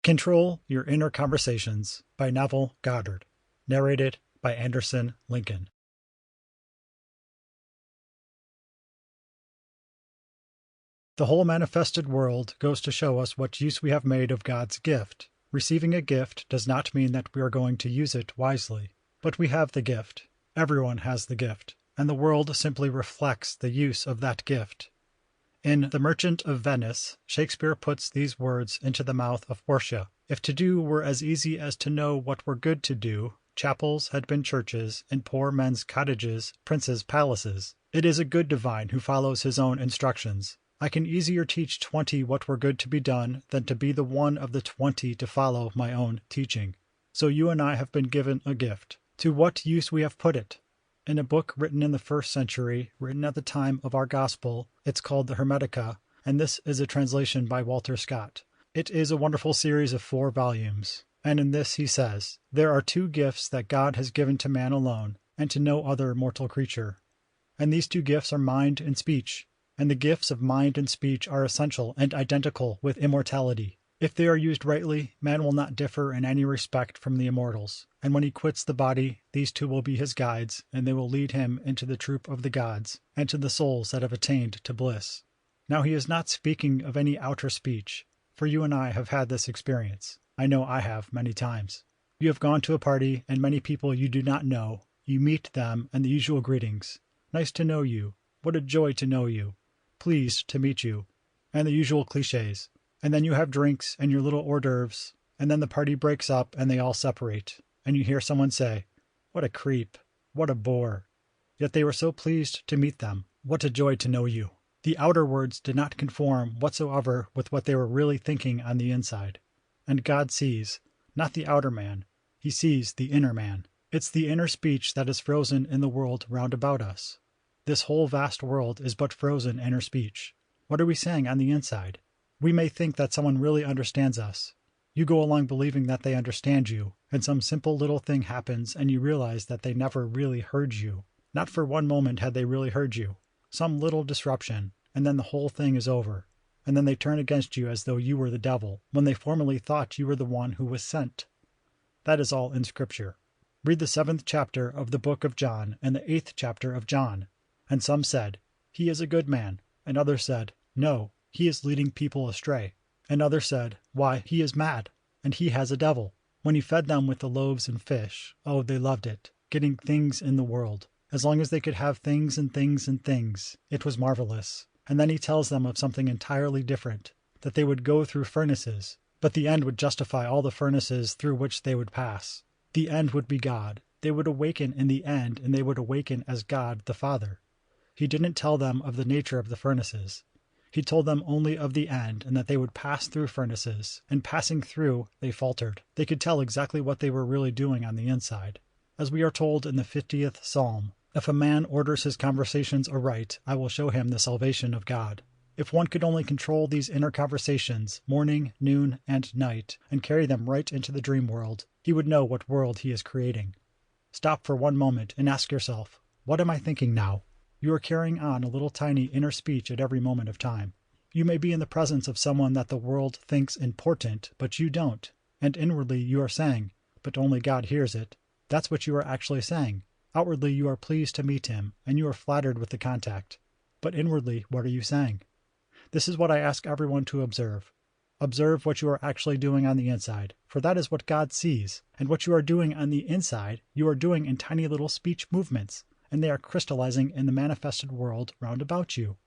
Control Your Inner Conversations by Neville Goddard. Narrated by Anderson Lincoln. The whole manifested world goes to show us what use we have made of God's gift. Receiving a gift does not mean that we are going to use it wisely. But we have the gift. Everyone has the gift, and the world simply reflects the use of that gift. In The Merchant of Venice, Shakespeare puts these words into the mouth of Portia. If to do were as easy as to know what were good to do, chapels had been churches, and poor men's cottages princes' palaces. It is a good divine who follows his own instructions. I can easier teach 20 what were good to be done than to be the one of the 20 to follow my own teaching. So you and I have been given a gift. To what use we have put it? In a book written in the 1st century, written at the time of our Gospel, it's called the Hermetica, and this is a translation by Walter Scott. It is a wonderful series of 4 volumes, and in this he says, "There are 2 gifts that God has given to man alone, and to no other mortal creature. And these 2 gifts are mind and speech, and the gifts of mind and speech are essential and identical with immortality. If they are used rightly, man will not differ in any respect from the immortals, and when he quits the body, these 2 will be his guides, and they will lead him into the troop of the gods, and to the souls that have attained to bliss." Now he is not speaking of any outer speech, for you and I have had this experience. I know I have many times. You have gone to a party, and many people you do not know. You meet them, and the usual greetings. "Nice to know you. What a joy to know you. Pleased to meet you," and the usual cliches. And then you have drinks and your little hors d'oeuvres, and then the party breaks up and they all separate, and you hear someone say, "What a creep, what a bore." Yet they were so pleased to meet them. What a joy to know you. The outer words did not conform whatsoever with what they were really thinking on the inside. And God sees, not the outer man, he sees the inner man. It's the inner speech that is frozen in the world round about us. This whole vast world is but frozen inner speech. What are we saying on the inside? We may think that someone really understands us. You go along believing that they understand you, and some simple little thing happens and you realize that they never really heard you. Not for one moment had they really heard you. Some little disruption, and then the whole thing is over. And then they turn against you as though you were the devil, when they formerly thought you were the one who was sent. That is all in Scripture. Read the 7th chapter of the book of John and the 8th chapter of John. And some said, "He is a good man," and others said, "No, he is leading people astray." And others said, "Why, he is mad, and he has a devil." When he fed them with the loaves and fish, oh, they loved it, getting things in the world. As long as they could have things and things and things, it was marvelous. And then he tells them of something entirely different, that they would go through furnaces, but the end would justify all the furnaces through which they would pass. The end would be God. They would awaken in the end, and they would awaken as God the Father. He didn't tell them of the nature of the furnaces. He told them only of the end, and that they would pass through furnaces, and passing through, they faltered. They could tell exactly what they were really doing on the inside. As we are told in the 50th Psalm, "If a man orders his conversations aright, I will show him the salvation of God." If one could only control these inner conversations, morning, noon, and night, and carry them right into the dream world, he would know what world he is creating. Stop for one moment and ask yourself, what am I thinking now? You are carrying on a little tiny inner speech at every moment of time. You may be in the presence of someone that the world thinks important, but you don't, and inwardly you are saying, but only God hears it. That's what you are actually saying. Outwardly you are pleased to meet him, and you are flattered with the contact. But inwardly, what are you saying? This is what I ask everyone to observe. Observe what you are actually doing on the inside, for that is what God sees, and what you are doing on the inside, you are doing in tiny little speech movements, and they are crystallizing in the manifested world round about you.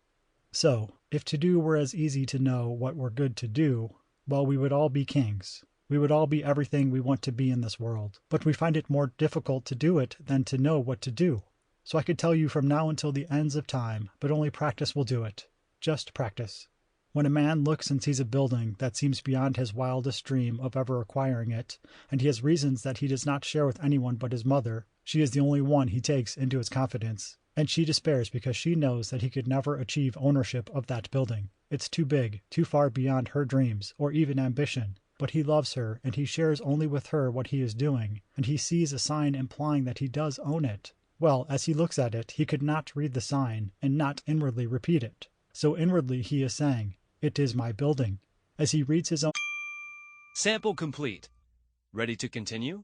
So, if to do were as easy to know what were good to do, well, we would all be kings. We would all be everything we want to be in this world. But we find it more difficult to do it than to know what to do. So I could tell you from now until the ends of time, but only practice will do it. Just practice. When a man looks and sees a building that seems beyond his wildest dream of ever acquiring it, and he has reasons that he does not share with anyone but his mother, she is the only one he takes into his confidence, and she despairs because she knows that he could never achieve ownership of that building. It's too big, too far beyond her dreams, or even ambition. But he loves her, and he shares only with her what he is doing, and he sees a sign implying that he does own it. Well, as he looks at it, he could not read the sign, and not inwardly repeat it. So inwardly he is saying, "It is my building." As he reads his own Sample complete. Ready to continue?